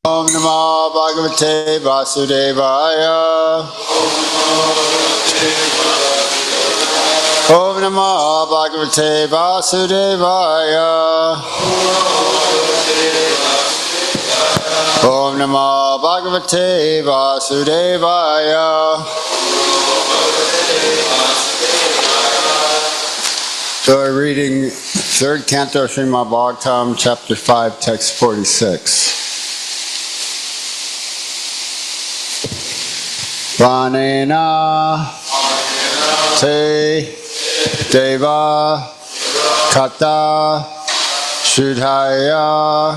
Om Namo Bhagavate Vasudevaya. Om Namo Bhagavate Vasudevaya. Om Namo Bhagavate Vasudevaya. So we're reading 3rd Canto Srimad Bhagavatam, Chapter 5, Text 46. Pranena te deva kata sudhaya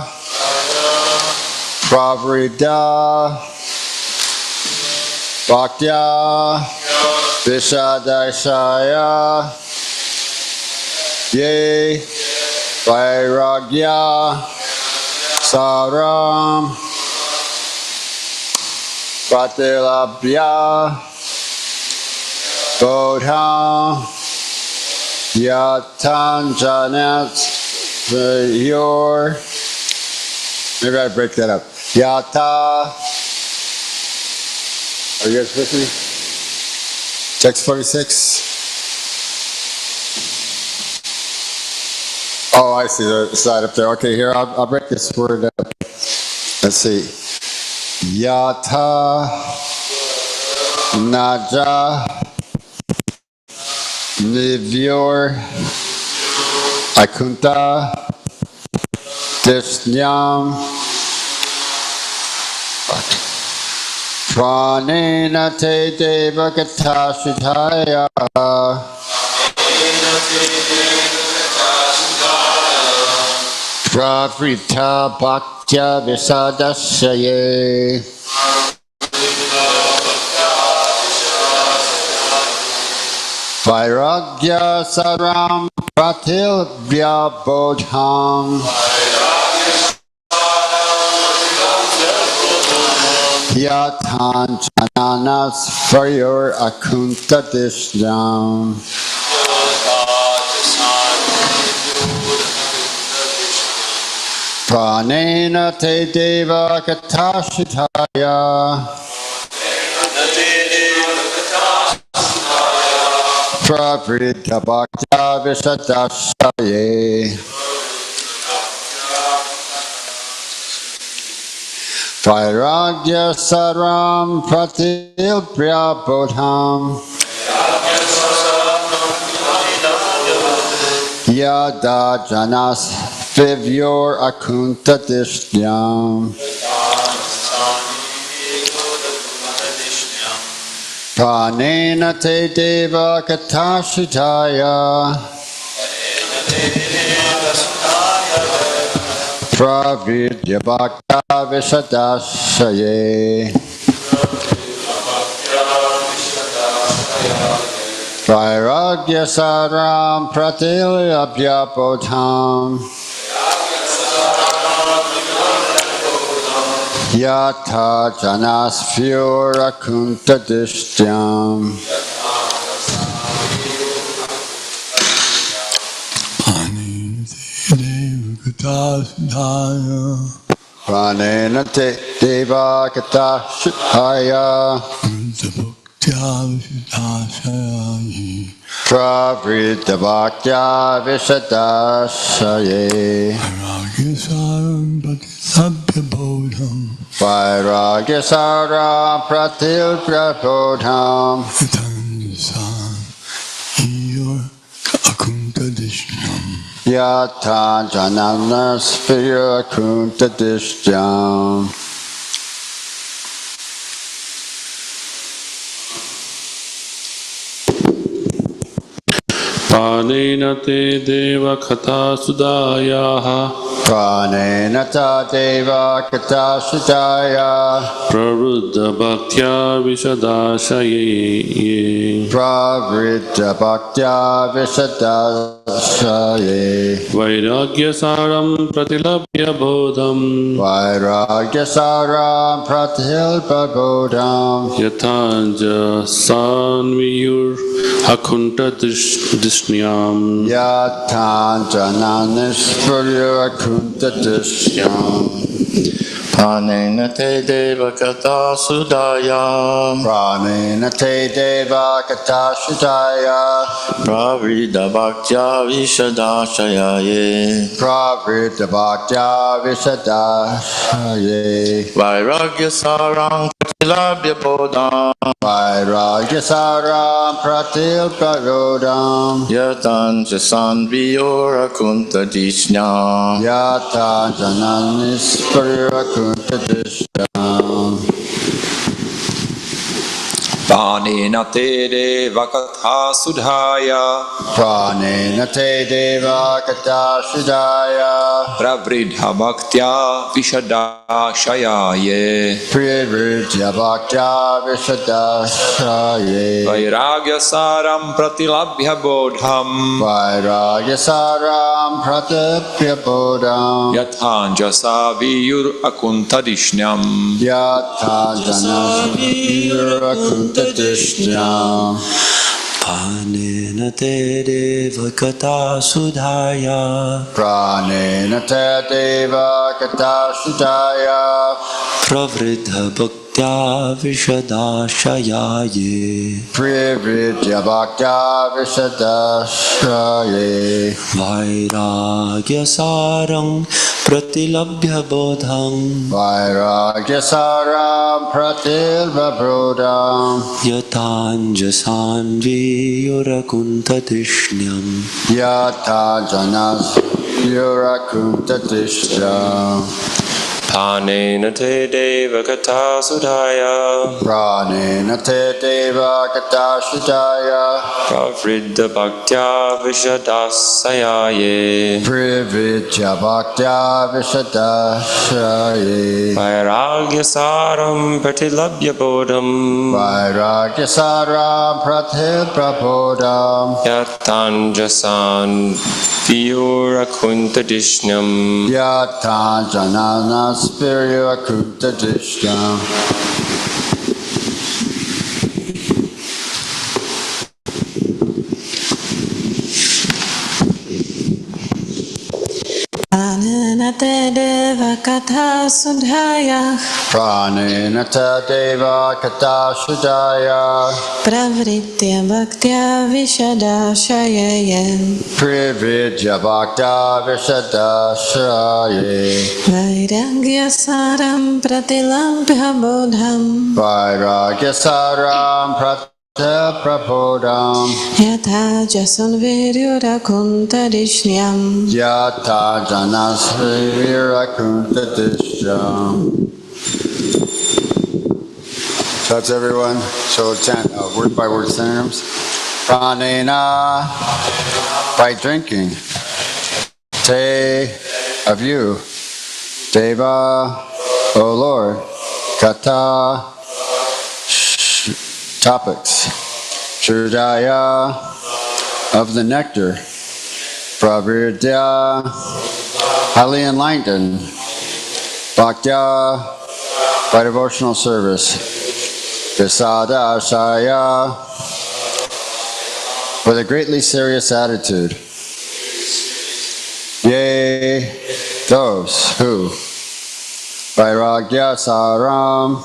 pravrida bhaktya visadashaya ye vairagya saram Pratilabhya Bodham Yatanjanat Yor. Maybe I break that up. Yata. Are you guys with me? Text 46. Oh, I see the side up there. Okay, here, I'll break this word up. Let's see. Yata Naja Nivyor Akunta Dishnyam Pranena Te Devakata Shitaya Pravrita Bhaktya Visadashaye Vairagya Saram Pratilbhya Bodham Yatan Jananas for your Akunta Dishnam Pranena Te Deva Katashitaya Pravrita Bhaktya Visadashaye Vairagya Saram Pratilbhya Bodham Yada Janas Vivyor Akunta Dishnam Pranena Te Deva Katashitaya Pravidya Bhaktya Visadashaye Vairagya Saram Pratilabhya Bodham Yata Janas Vyura Kunta Dishyam Pranena Te Deva Katashitaya Pravrita Bhaktya Visadashaye Vairagya Saram Pratilbhya Bodham Yata Jananas Vyura Kunta Dishyam Pranena te deva katha sudaya. Pranena ta deva kata sudaya. Pravruddha bhaktya vishadashaye. Pravriddha bhaktya visadashaye. Vairagya saram pratilabhya bodham. Vairagya saram pratilpa bodham. Yatanja sanviyur akunta dishnyam. Yatanjananisvarya akunta dishyam. Pranena te deva kata sudaya. Pranena te deva kata sudaya. Pravriddha bhaktya vishadashaye. Pravriddha bhaktya visadashaye. Vairagya sarang pratilabhya bodham. Vairagya saram pratilpa bodham. Yatanja sanviyor akunta dishyam. Yatanjananisvarya akunta dishyam. Pranena te deva katha sudhaya. Pranena te deva kata sudaya. Pravridha bhaktya vishadashaye. Pravriddha bhaktya visadashaye. Vairagya saram pratilabhya bodham. Vairagya saram pratipya bodham. Yathanjasa viyur akuntadishnam. Yatanjanasvir akuntadishyam. Pranena te deva kata sudhaya. Pranena te deva kata sudaya. Pravriddha bhaktya vishadashaye. Pravriddha bhaktya visadashaye. Vairagya sarang pratilabhya bodham. Vairagya saram pratilpa bodham. Yatanjasan viyurakunta dishnyam. Yatanjanasvir akuntadishyam. Pranena te deva kata sudhaya. Pranena te deva kata sudaya. Pravriddha bhaktya vishadasayaye. Pravriddha bhaktya visadashaye. Vairagya saram pratilabhya bodham. Vairagya saram pratilpa bodham. Yatanjasan viyur akuntadishnam. Yatanjanasvir akuntadishyam. Pranena te deva kata sudhaya. Pranena te deva kata sudaya. Pravriddha bhaktya vishadashaye. Pravriddha bhaktya visadashaye. Vairagya saram pratilabhya bodham. Vairagya saram pratilpa bodham. Yatha jasanviryurakunta dishnyam. Yatanjanasvir akuntadishyam. So that's everyone. So we'll chant word by word synonyms. Pranena, by drinking. Te, of you. Deva, O Lord. Kata, topics. Sudaya, of the nectar. Pravriddha, highly enlightened. Bhaktya, by devotional service. Visadashaya, with a greatly serious attitude. Yea, those who, Vairagya Saram,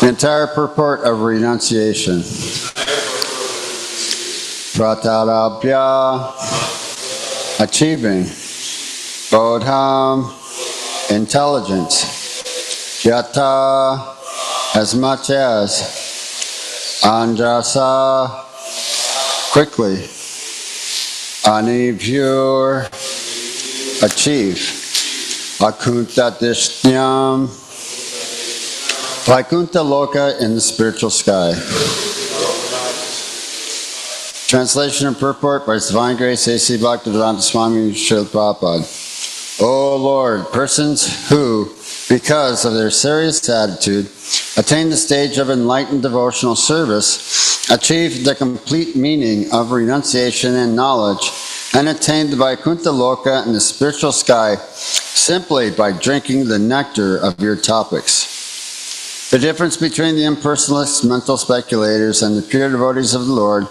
the entire purport of renunciation. Pratarabhya, achieving. Bodham, intelligence. Yata, as much as. Anjasa, quickly. Anivur, achieve. Akunta Dishnyam, Vaikuntha Loka in the spiritual sky. Translation and purport by His Divine Grace A.C. Bhaktivedanta Swami Srila Prabhupada. O Lord, persons who, because of their serious attitude, attain the stage of enlightened devotional service, achieve the complete meaning of renunciation and knowledge, and attain the Vaikuntha Loka and the spiritual sky simply by drinking the nectar of your topics. The difference between the impersonalists, mental speculators, and the pure devotees of the Lord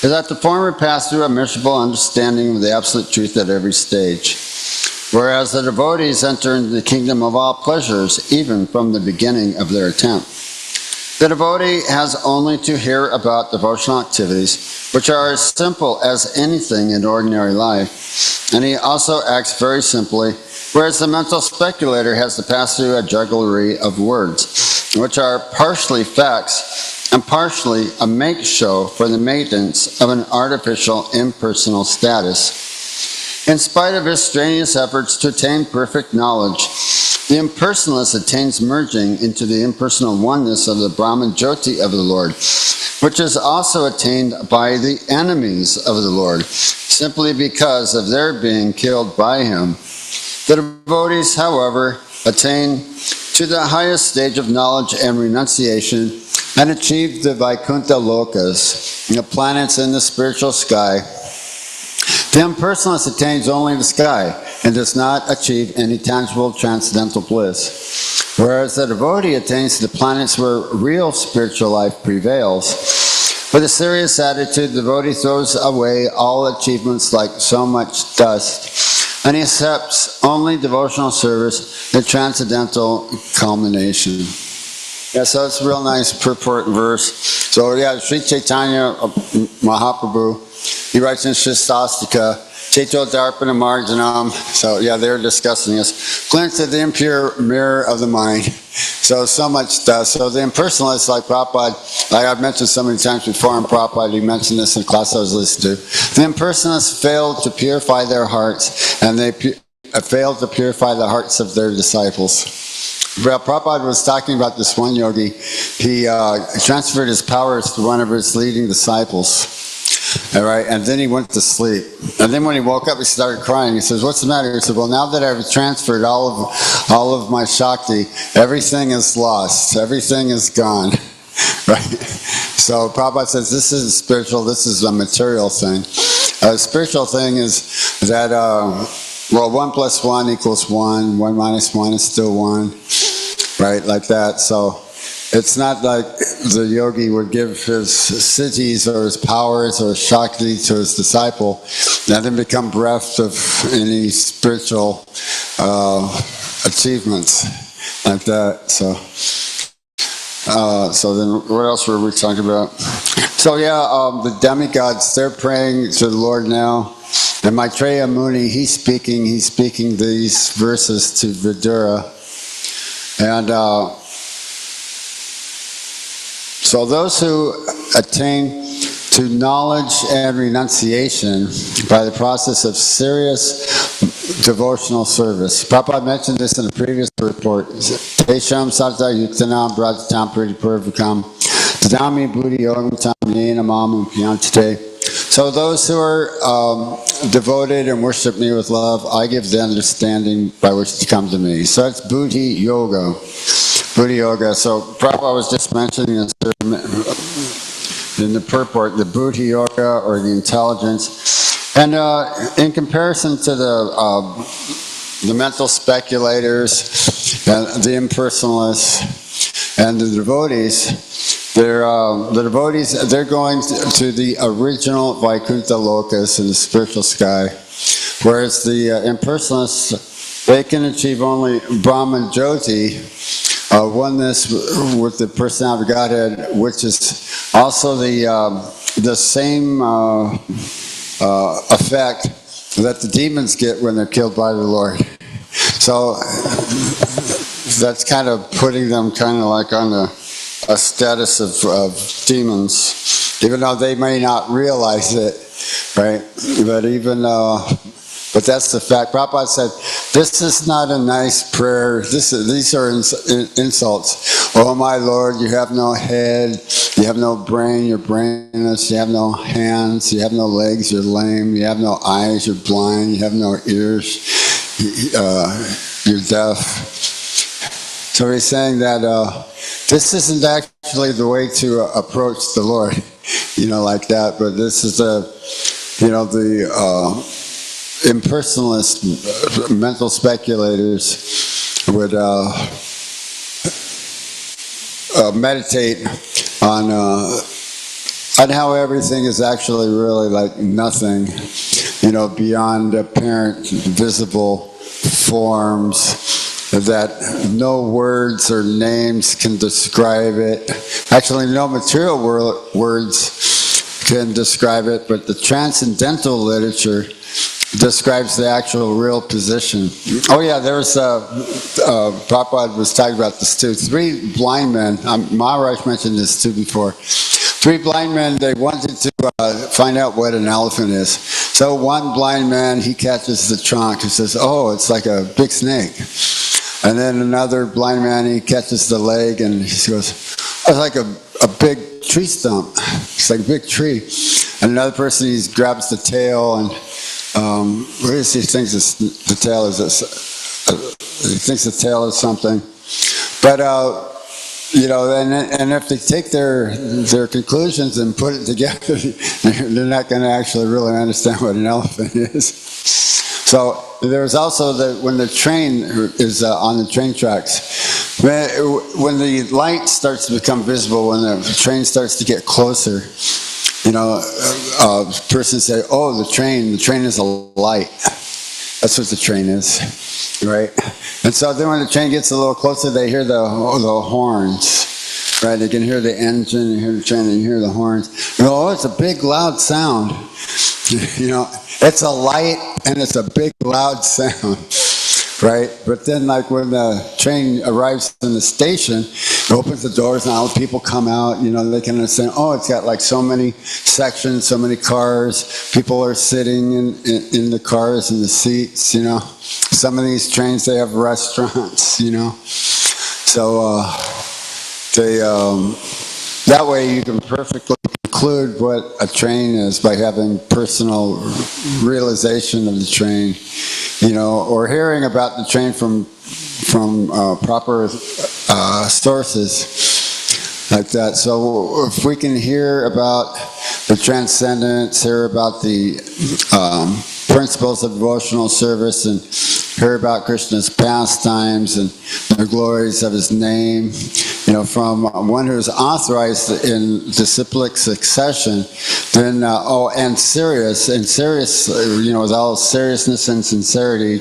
is that the former pass through a miserable understanding of the absolute truth at every stage, whereas the devotees enter into the kingdom of all pleasures even from the beginning of their attempt. The devotee has only to hear about devotional activities, which are as simple as anything in ordinary life, and he also acts very simply, whereas the mental speculator has to pass through a jugglery of words, which are partially facts and partially a make-show for the maintenance of an artificial impersonal status. In spite of his strenuous efforts to attain perfect knowledge, the impersonalist attains merging into the impersonal oneness of the Brahman Jyoti of the Lord, which is also attained by the enemies of the Lord, simply because of their being killed by him. The devotees, however, attain to the highest stage of knowledge and renunciation and achieve the Vaikuntha Lokas, the planets in the spiritual sky. The impersonalist attains only the sky and does not achieve any tangible transcendental bliss, whereas the devotee attains the planets where real spiritual life prevails. With a serious attitude, the devotee throws away all achievements like so much dust, and he accepts only devotional service, the transcendental culmination. Yeah, so it's a real nice purport verse. So yeah, Sri Chaitanya Mahaprabhu, he writes in Shastastika, Chaito Darpana Marjanam. So yeah, they're discussing this. Glance at the impure mirror of the mind. So much dust. So the impersonalists like Prabhupada, like I've mentioned so many times before in Prabhupada, he mentioned this in class I was listening to. The impersonalists failed to purify their hearts, and they failed to purify the hearts of their disciples. Well, Prabhupada was talking about this one yogi. He transferred his powers to one of his leading disciples. All right, and then he went to sleep. And then when he woke up, he started crying. He says, "What's the matter?" He said, "Well, now that I've transferred all of my Shakti, everything is lost. Everything is gone." Right? So Prabhupada says, this isn't spiritual, this is a material thing. A spiritual thing is that, 1 plus 1 equals 1. 1 minus 1 is still 1. Right? Like that. So it's not like the yogi would give his siddhis or his powers or Shakti to his disciple and then become bereft of any spiritual achievements like that. So then what else were we talking about? So the demigods, they're praying to the Lord now. And Maitreya Muni, he's speaking these verses to Vidura. And so those who attain to knowledge and renunciation by the process of serious devotional service. Prabhupada mentioned this in a previous report. Tesham Satta Yuktanam Brajatam Pradipurvikam Tadami Buddhi Yogam Tam Yena Mam Pyantate. So those who are devoted and worship me with love, I give the understanding by which to come to me. So it's Buddhi Yoga. Buddhi Yoga. So Prabhupada was just mentioning this in the purport, the Buddhi Yoga or the intelligence. And in comparison to the mental speculators, and the impersonalists, and the devotees, they're going to the original Vaikuntha Lokas in the spiritual sky, whereas the impersonalists, they can achieve only Brahman Jyoti, oneness with the personality of Godhead, which is also the same effect that the demons get when they're killed by the Lord. So that's kind of putting them kind of like on a status of demons, even though they may not realize it, right? But that's the fact. Prabhupada said, this is not a nice prayer. These are insults. Oh my Lord, you have no head, you have no brain, you're brainless, you have no hands, you have no legs, you're lame, you have no eyes, you're blind, you have no ears, you're deaf. So he's saying that this isn't actually the way to approach the Lord, like that, but this is the impersonalist mental speculators would meditate on how everything is actually really like nothing, beyond apparent visible forms, that no words or names can describe it. Actually, no material words can describe it, but the transcendental literature describes the actual real position. Oh yeah, there was, Prabhupada was talking about this too. 3 blind men, Maharaj mentioned this too before. 3 blind men, they wanted to find out what an elephant is. So one blind man, he catches the trunk, he says, oh, it's like a big snake. And then another blind man, he catches the leg and he goes, it's like a big tree stump. It's like a big tree. And another person, he grabs the tail and what is he thinks the tail is? He thinks the tail is something, but and if they take their conclusions and put it together, they're not going to actually really understand what an elephant is. So there's also when the train is on the train tracks, when the light starts to become visible, when the train starts to get closer. Person say, oh, the train is a light. That's what the train is, right? And so then when the train gets a little closer, they hear the horns, right? They can hear the engine, they hear the train, they hear the horns. They go, oh, it's a big, loud sound. It's a light and it's a big, loud sound, right? But then, like when the train arrives in the station, it opens the doors and all the people come out. They can understand. Oh, it's got like so many sections, so many cars. People are sitting in the cars and the seats. Some of these trains, they have restaurants. So they that way you can perfectly conclude what a train is by having personal realization of the train, or hearing about the train from proper sources like that. So if we can hear about the transcendence, hear about the principles of devotional service, and hear about Krishna's pastimes and the glories of his name, from one who's authorized in disciplic succession, then, and serious, with all seriousness and sincerity.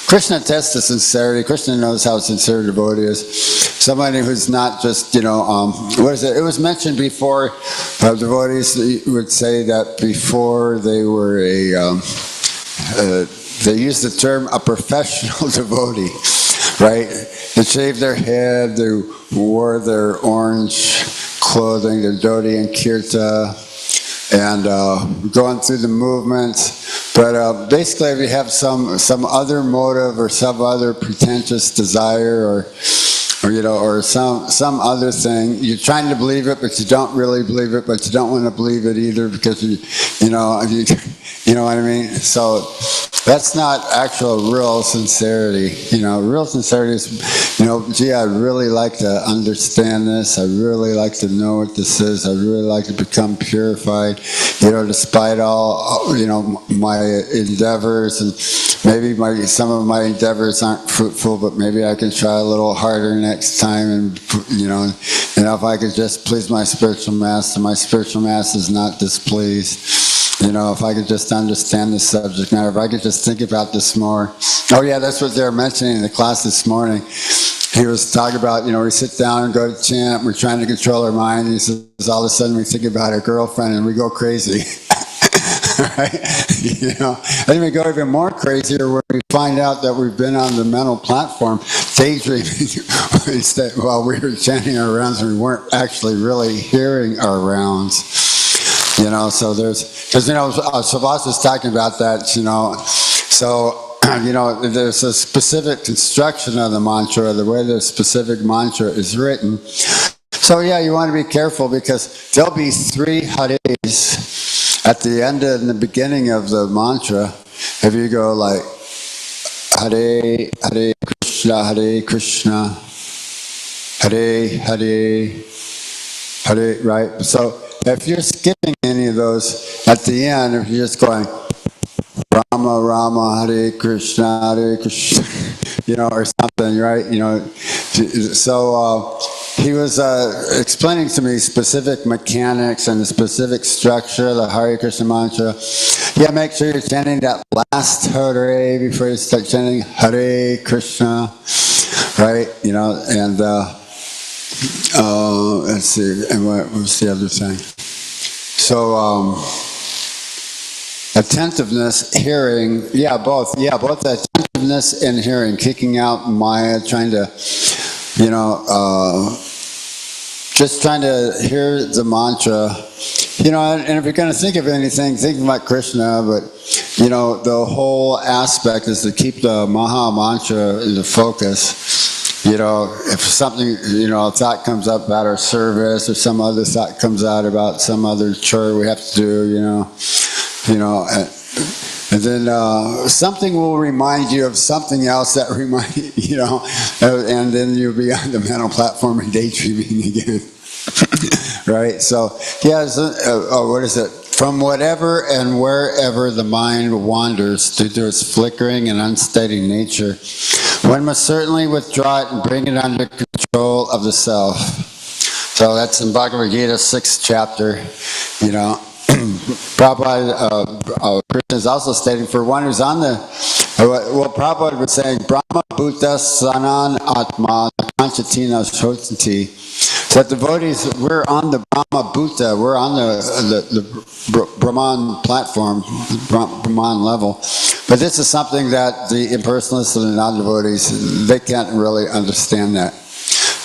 Krishna attests to sincerity. Krishna knows how sincere a devotee is. Somebody who's not just, what is it? It was mentioned before, devotees would say that before they were they used the term a professional devotee, right? They shaved their head, they wore their orange clothing, their dhoti and kirta, and going through the movements. But basically, if you have some other motive or some other pretentious desire or some other thing, you're trying to believe it, but you don't really believe it, but you don't want to believe it either because you know what I mean? So that's not actual real sincerity. Real sincerity is, gee, I'd really like to understand this. I really like to know what this is. I really like to become purified, despite all, my endeavors, and maybe some of my endeavors aren't fruitful, but maybe I can try a little harder next time, and if I could just please my spiritual master, my spiritual master is not displeased. If I could just understand the subject matter, if I could just think about this more. Oh yeah, that's what they were mentioning in the class this morning. He was talking about, we sit down and go to chant, we're trying to control our mind, and he says all of a sudden we think about our girlfriend and we go crazy. Right? Then we go even more crazier where we find out that we've been on the mental platform daydreaming while we were chanting our rounds and we weren't actually really hearing our rounds. So because Savas was talking about that, so there's a specific construction of the mantra, the way the specific mantra is written. So yeah, you want to be careful because there'll be 3 Hares at the end and the beginning of the mantra. If you go like Hare, Hare Krishna, Hare Krishna, Hare, Hare, Hare, right? So if you're skipping any of those at the end, if you're just going Rama, Rama, Hare Krishna, or something, right? So he was explaining to me specific mechanics and the specific structure of the Hare Krishna mantra. Yeah, make sure you're chanting that last Hare before you start chanting Hare Krishna, right? And let's see, and what was the other thing? So, attentiveness, hearing, both attentiveness and hearing, kicking out Maya, trying to, just trying to hear the mantra, and if you're going to think of anything, think about Krishna, but, the whole aspect is to keep the Maha Mantra in the focus. If something, a thought comes up about our service or some other thought comes out about some other chore we have to do, and then something will remind you of something else that and then you'll be on the mental platform and daydreaming again. Right? So, what is it? From whatever and wherever the mind wanders due to its flickering and unsteady nature, one must certainly withdraw it and bring it under control of the self. So that's in Bhagavad Gita, 6th chapter, Prabhupada, Krishna is also stating for one who's on the, Prabhupada was saying, Brahma Bhuta Sanan Atma Kanchatina Shotanti. So devotees, we're on the Brahma Bhuta, we're on the Brahman platform, Brahman level. But this is something that the impersonalists and the non-devotees, they can't really understand that.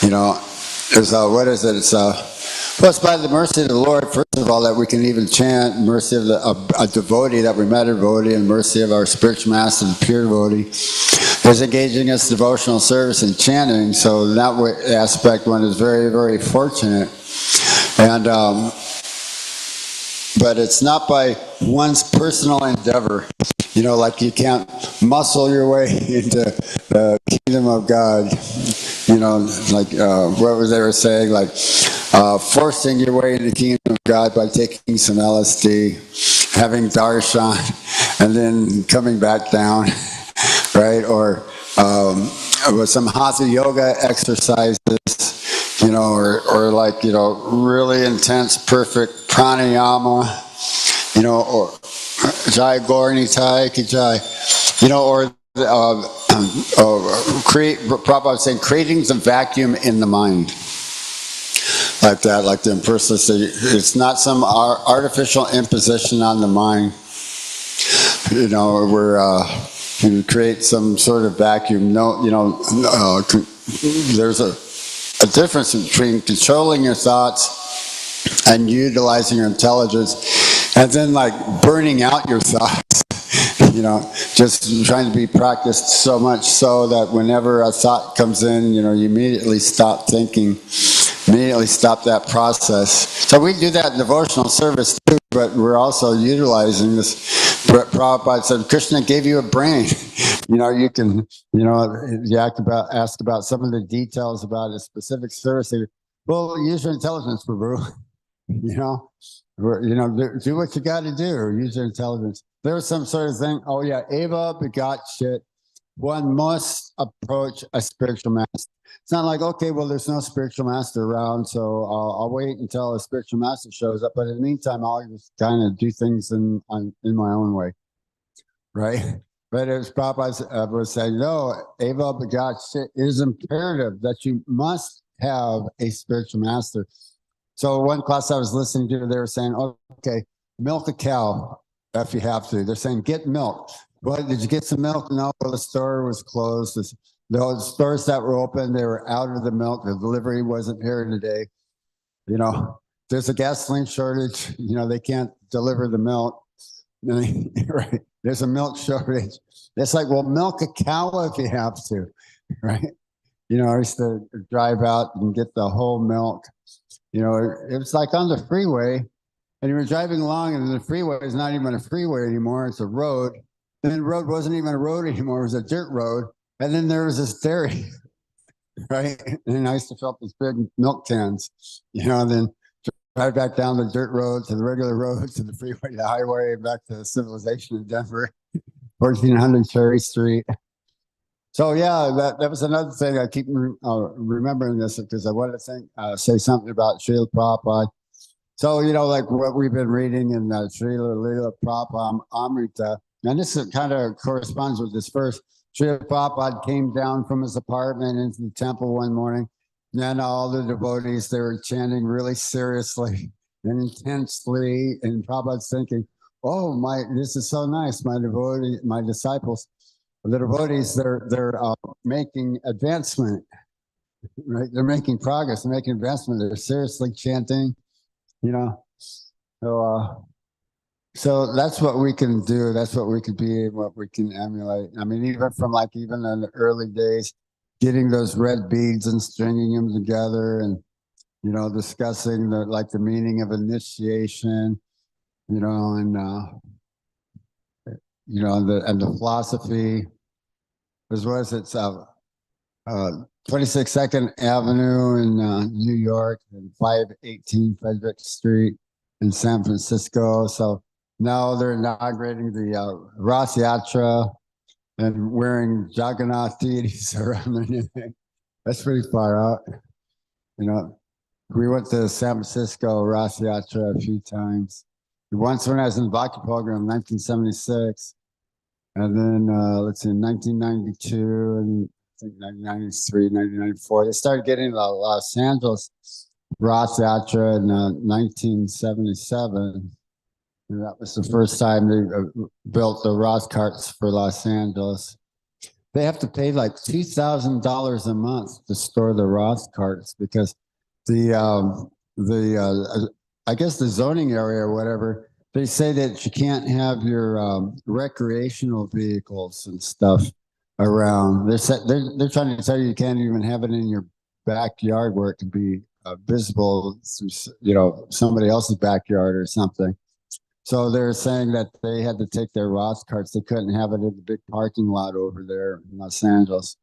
What is it? It's by the mercy of the Lord, first of all, that we can even chant mercy of a devotee, that we met a devotee, and mercy of our spiritual master, the pure devotee, is engaging us devotional service and chanting. So in that aspect, one is very, very fortunate. And but it's not by one's personal endeavor. Like you can't muscle your way into the kingdom of God. What was they were saying, forcing your way into the kingdom of God by taking some LSD, having darshan, and then coming back down, right? Or with some hatha yoga exercises, or really intense, perfect pranayama, or Jai Gauranitai Ki Jai, or Prabhupada was saying, creating the vacuum in the mind. Like that, like the impersonalist. It's not some artificial imposition on the mind, where you create some sort of vacuum. There's a difference between controlling your thoughts and utilizing your intelligence, and then burning out your thoughts. Just trying to be practiced so much so that whenever a thought comes in, you immediately stop thinking, immediately stop that process. So we do that in devotional service too, but we're also utilizing this. Prabhupada said, Krishna gave you a brain. You can, you ask about some of the details about a specific service. Well, use your intelligence, Prabhu. Do what you got to do. Use your intelligence. There was some sort of thing. Oh yeah, Eva begot shit. One must approach a spiritual master. It's not like, okay, well, there's no spiritual master around, so I'll wait until a spiritual master shows up. But in the meantime, I'll just kind of do things in my own way, right? But as Prabhupada was saying, no, Eva begot shit. It is imperative that you must have a spiritual master. So one class I was listening to, they were saying, okay, milk a cow if you have to. They're saying, get milk. Well, did you get some milk? No, the store was closed. The stores that were open, they were out of the milk. The delivery wasn't here today. There's a gasoline shortage. They can't deliver the milk. Right. there's a milk shortage. It's like, well, milk a cow if you have to, right? You know, I used to drive out and get the whole milk. You know, it was like on the freeway, and you were driving along, and the freeway is not even a freeway anymore. It's a road. And then the road wasn't even a road anymore. It was a dirt road. And then there was this dairy, right? And I used to fill up these big milk cans, you know, and then drive back down the dirt road to the regular road to the freeway, the highway, back to civilization in Denver, 1400 Cherry Street. So yeah, that was another thing. I keep remembering this because I wanted to say something about Srila Prabhupada. So, you know, like what we've been reading in Srila Leela Prabhupada Amrita, and this kind of corresponds with this verse. Srila Prabhupada came down from his apartment into the temple one morning, and all the devotees, they were chanting really seriously and intensely, and Prabhupada's thinking, oh, this is so nice. My disciples, the devotees, they're making advancement, right? They're making progress, they're making advancement, they're seriously chanting, you know. So that's what we can do. That's what we could be, what we can emulate. I mean, even in the early days, getting those red beads and stringing them together, and you know, discussing the meaning of initiation, you know, and you know, and the philosophy, as well as it's 22nd Avenue in New York and 518 Frederick Street in San Francisco. So now they're inaugurating the Ras Yatra and wearing Jagannath deities around their neck. That's pretty far out. You know, we went to San Francisco Ras Yatra a few times. Once when I was in the Bhakti program in 1976. And then, let's see, in 1992 and I think 1993, 1994, they started getting the Los Angeles Ras Yatra in 1977. And that was the first time they built the Ras carts for Los Angeles. They have to pay like $2,000 a month to store the Ras carts because I guess the zoning area or whatever, they say that you can't have your recreational vehicles and stuff around. They're trying to tell you can't even have it in your backyard where it can be visible through, you know, somebody else's backyard or something. So they're saying that they had to take their Ross carts. They couldn't have it in the big parking lot over there in Los Angeles,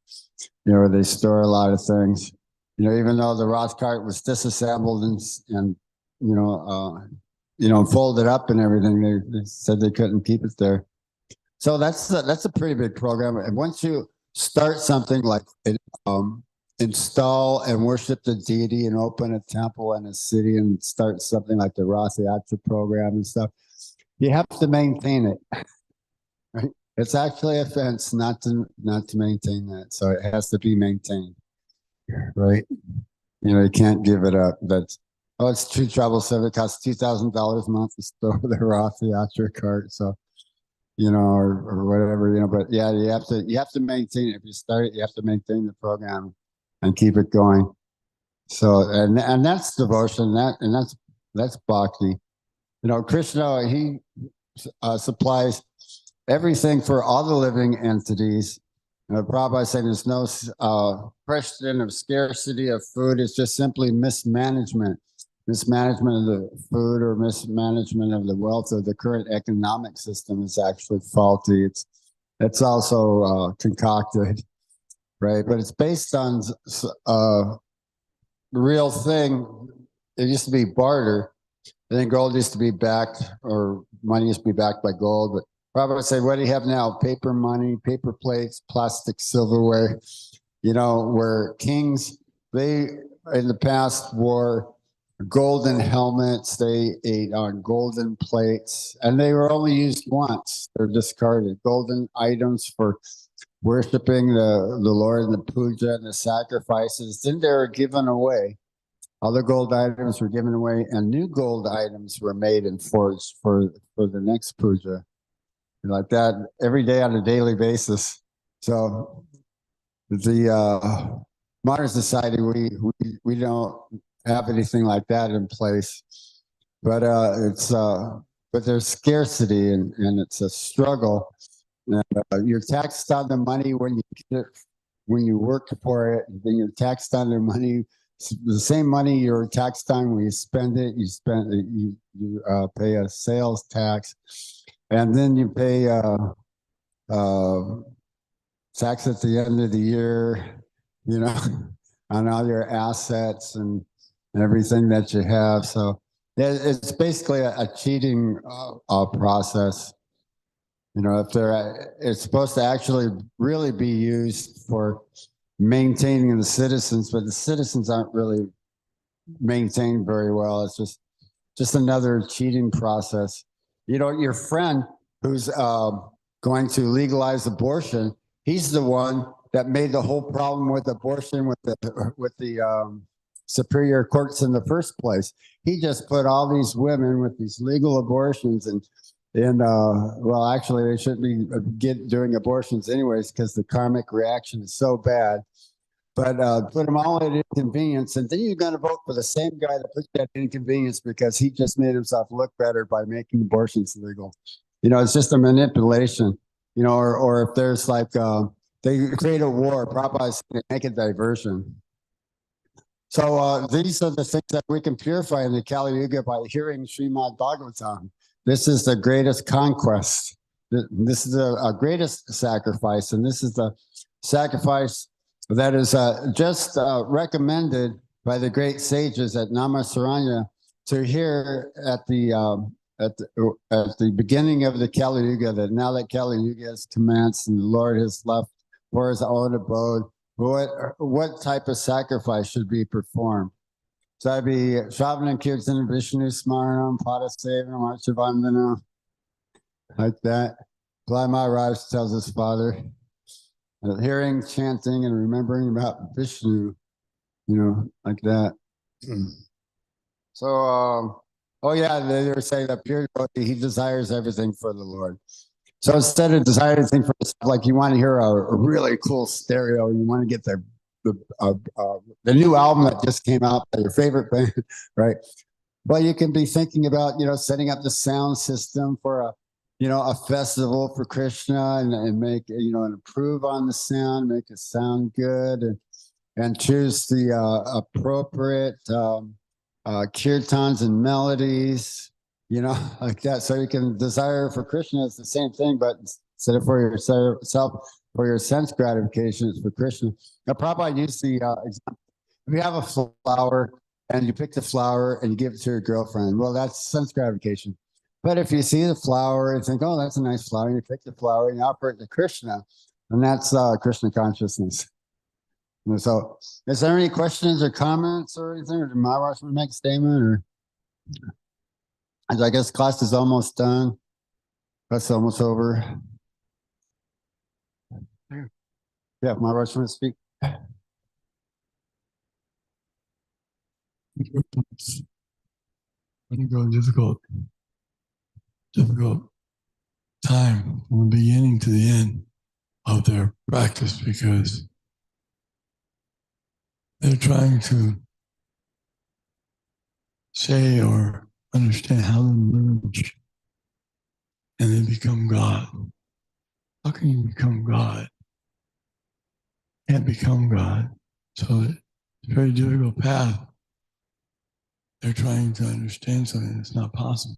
you know, where they store a lot of things. You know, even though the Ross cart was disassembled and you know, folded up and everything, they said they couldn't keep it there. So that's a pretty big program. And once you start something like install and worship the deity and open a temple in a city and start something like the Rasa Yatra program and stuff, you have to maintain it. Right? It's actually a offense not to maintain that. So it has to be maintained. Right? You know, you can't give it up. That's it's too troublesome. It costs $2,000 a month to store the Rasa Yatra cart. So, you know, or whatever, you know, but yeah, you have to maintain it. If you start it, you have to maintain the program and keep it going. So, and that's devotion, that's bhakti. You know, Krishna, he supplies everything for all the living entities. Prabhupada saying there's no question of scarcity of food. It's just simply mismanagement of the food or mismanagement of the wealth of the current economic system is actually faulty. It's also concocted, right? But it's based on the real thing. It used to be barter. I think gold used to be backed, or money used to be backed by gold. But Prabhupada said, what do you have now? Paper money, paper plates, plastic silverware. You know, where kings, they in the past wore golden helmets, they ate on golden plates, and they were only used once. They're discarded. Golden items for worshiping the Lord and the puja and the sacrifices. Then they were given away. Other gold items were given away, and new gold items were made and forged for the next puja. Like that every day on a daily basis. So the modern society, we don't have anything like that in place, but it's but there's scarcity and it's a struggle. And, you're taxed on the money when you get it, when you work for it, then you're taxed on the money. The same money you're taxed on when you spend it, you pay a sales tax, and then you pay tax at the end of the year, you know, on all your assets and everything that you have. So it's basically a cheating process. You know, if it's supposed to actually really be used for maintaining the citizens, but the citizens aren't really maintained very well. It's just another cheating process. You know, your friend who's going to legalize abortion, he's the one that made the whole problem with abortion with the superior courts in the first place. He just put all these women with these legal abortions and well, actually, they shouldn't be doing abortions anyways because the karmic reaction is so bad. But put them all at inconvenience, and then you're going to vote for the same guy that put you at inconvenience because he just made himself look better by making abortions legal. You know, it's just a manipulation. You know, or if there's like they create a war, Prabhupada make a diversion. So these are the things that we can purify in the Kali Yuga by hearing Srimad Bhagavatam. This is the greatest conquest. This is the greatest sacrifice, and this is the sacrifice that is just recommended by the great sages at Namasaranya to hear at the beginning of the Kali Yuga, that now that Kali Yuga has commenced and the Lord has left for his own abode, what type of sacrifice should be performed? So that'd be Shravanam Kirtan Vishnu Smaranam Padasevanam Archavandana, like that. Bly Maharaj tells his father, hearing, chanting, and remembering about Vishnu, you know, like that. So, oh yeah, they were saying that pure devotee, he desires everything for the Lord. So instead of desiring everything for yourself, like you want to hear a really cool stereo, you want to get the new album that just came out by your favorite band, right? Well, you can be thinking about, you know, setting up the sound system for a festival for Krishna and make, you know, and improve on the sound, make it sound good and choose the appropriate kirtans and melodies, you know, like that. So you can desire for Krishna, it's the same thing, but instead of for yourself, for your sense gratification, it's for Krishna. Now, Prabhupada used the example. If you have a flower and you pick the flower and you give it to your girlfriend, well, that's sense gratification. But if you see the flower and think, oh, that's a nice flower, and you pick the flower and you offer it to Krishna, and that's Krishna consciousness. And so, is there any questions or comments or anything? Or did Maharaj want to make a statement? Or I guess class is almost done. That's almost over. Yeah, Maharaj want to speak. Difficult time from the beginning to the end of their practice because they're trying to say or understand how they merge and they become God. How can you become God? Can't become God. So it's a very difficult path. They're trying to understand something that's not possible.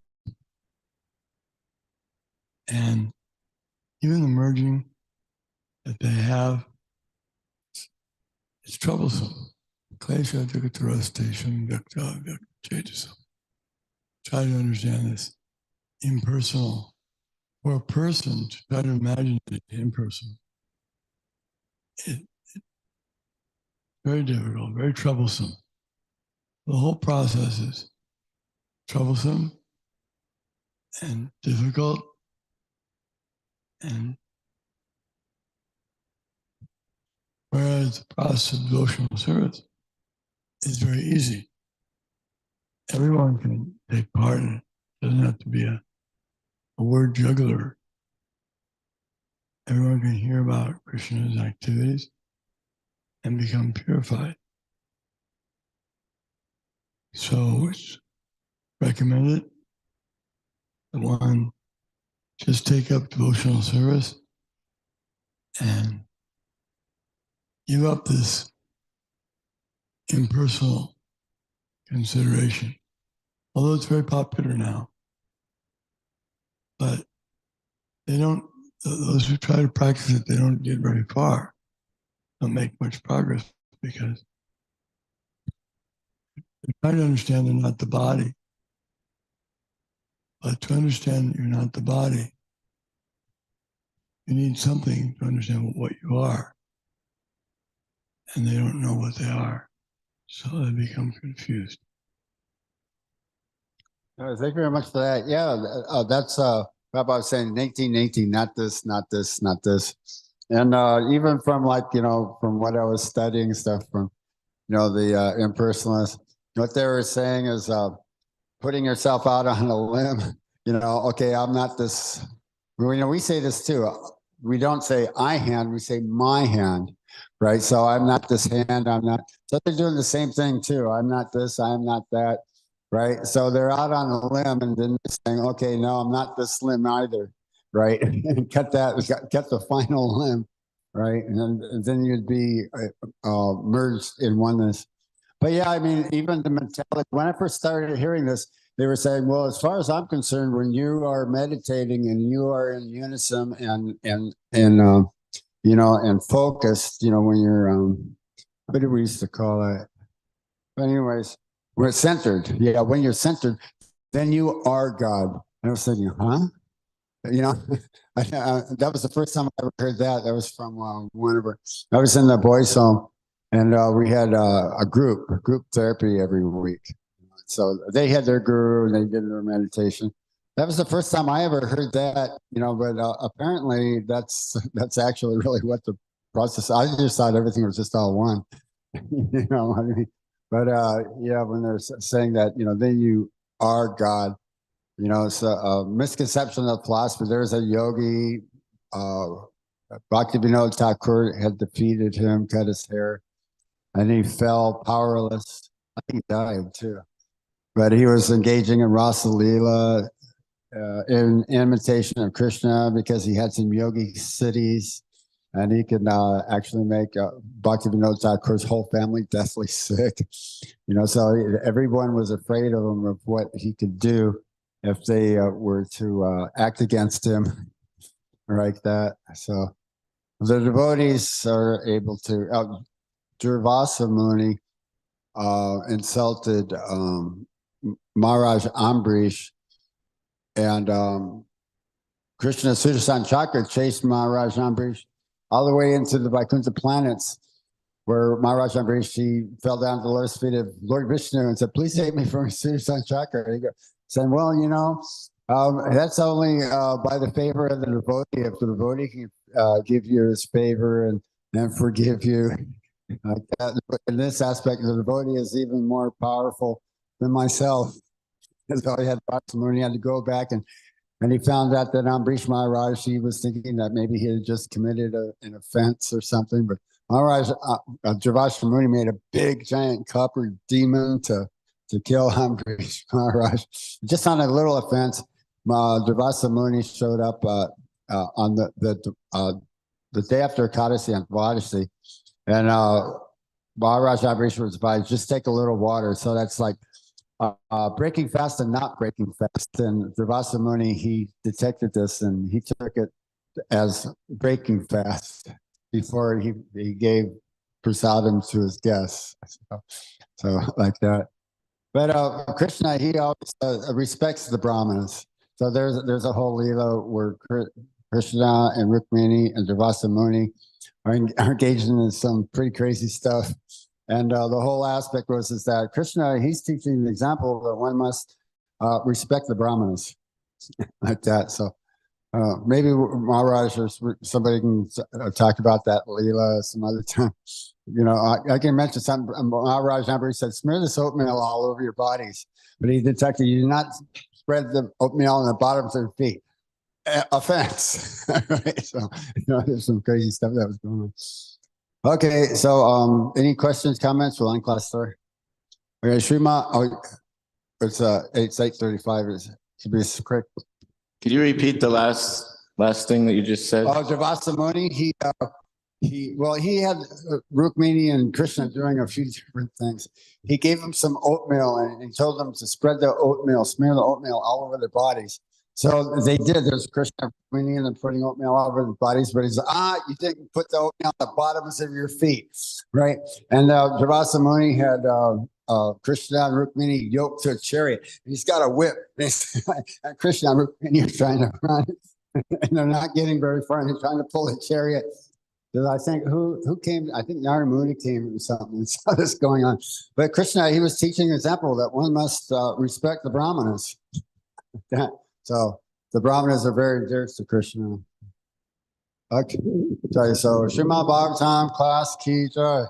And even the merging that they have, it's troublesome. Klesha Jagatara Station Vyakta Vyakta. Try to understand this impersonal. For a person to try to imagine it impersonal, it's very difficult, very troublesome. The whole process is troublesome and difficult, and whereas the process of devotional service is very easy. Everyone can take part in it. It doesn't have to be a word juggler. Everyone can hear about Krishna's activities and become purified. So it's recommended the one just take up devotional service and give up this impersonal consideration. Although it's very popular now, but they don't, those who try to practice it, they don't get very far, don't make much progress because they're trying to understand they're not the body. But to understand you're not the body, you need something to understand what you are. And they don't know what they are. So they become confused. Thank you very much for that. Yeah, that's Rabbi was saying 1918, not this, not this, not this. And even from from what I was studying stuff from, the impersonalists, what they were saying is putting yourself out on a limb, okay, I'm not this. We say this too. We don't say I hand, we say my hand, right? So I'm not this hand, I'm not. So they're doing the same thing too. I'm not this, I'm not that, right? So they're out on a limb and then they're saying, okay, no, I'm not this limb either, right? And cut the final limb, right? And then you'd be merged in oneness. But yeah, I mean, even the mentality, when I first started hearing this, they were saying, well, as far as I'm concerned, when you are meditating and you are in unison and focused, when you're, what did we used to call it? But anyways, we're centered. Yeah, when you're centered, then you are God. And I was thinking, huh? That was the first time I ever heard that. That was from one of our, I was in the boys' home, and we had a group therapy every week. So they had their guru and they did their meditation. That was the first time I ever heard that, but apparently that's actually really what the process, I just thought everything was just all one, what I mean? But yeah, when they're saying that, then you are God, it's a misconception of philosophy. There's a yogi, Bhaktivinoda Thakur had defeated him, cut his hair, and he fell powerless. I think he died too. But he was engaging in Rasa Leela in imitation of Krishna because he had some yogi cities and he could actually make Bhaktivinoda Thakur's whole family deathly sick. So everyone was afraid of him, of what he could do if they were to act against him like that. So the devotees are able to, Durvasa Muni insulted Maharaj Ambrish, and Krishna Sudarshan Chakra chased Maharaj Ambrish all the way into the Vaikuntha planets, where Maharaj Ambrish, he fell down to the lotus feet of Lord Vishnu and said, please save me from Sudarshan Chakra. He said, well, that's only by the favor of the devotee. If the devotee can give you his favor and forgive you, like that. In this aspect, the devotee is even more powerful than myself. So he had to go back and he found out that Ambrish Maharaj, he was thinking that maybe he had just committed an offense or something. But Maharaj, Durvasa Muni made a big giant copper demon to kill Ambrish Maharaj. Just on a little offense, Durvasa Muni showed up on the day after Ekadasi on Dvadasi, and Maharaj Ambrish was advised, just take a little water. So that's like breaking fast and not breaking fast. And Durvasa Muni, he detected this and he took it as breaking fast before he gave prasadam to his guests. So like that. But Krishna, he always respects the Brahmanas. So there's a whole Leela where Krishna and Rukmini and Durvasa Muni are engaged in some pretty crazy stuff. And the whole aspect is that Krishna, he's teaching the example that one must respect the Brahmanas like that. So maybe Maharaj or somebody can talk about that Leela some other time. I can mention something. Maharaj Ambrish said, smear this oatmeal all over your bodies. But he detected you do not spread the oatmeal on the bottoms of your feet. Offense. Right? So, there's some crazy stuff that was going on. Okay, so any questions, comments for line class story? Okay, Shrima, it's 8:35. It should be quick. Could you repeat the last thing that you just said? Javasa Muni, he had Rukmini and Krishna doing a few different things. He gave them some oatmeal and he told them to spread the oatmeal, smear the oatmeal all over their bodies. So they did. There's Krishna, Rukmini, and then putting oatmeal all over their bodies. But he's you didn't put the oatmeal on the bottoms of your feet, right? And Javasa Muni had Krishna and Rukmini yoked to a chariot. And he's got a whip. And Krishna and Rukmini are trying to run. And they're not getting very far, and they're trying to pull the chariot. Because I think who came? I think Narada Muni came or something and saw this going on. But Krishna, he was teaching an example that one must respect the Brahmanas. So the Brahmanas are very dear to Krishna. Okay, so Srimad Bhagavatam class ki jai.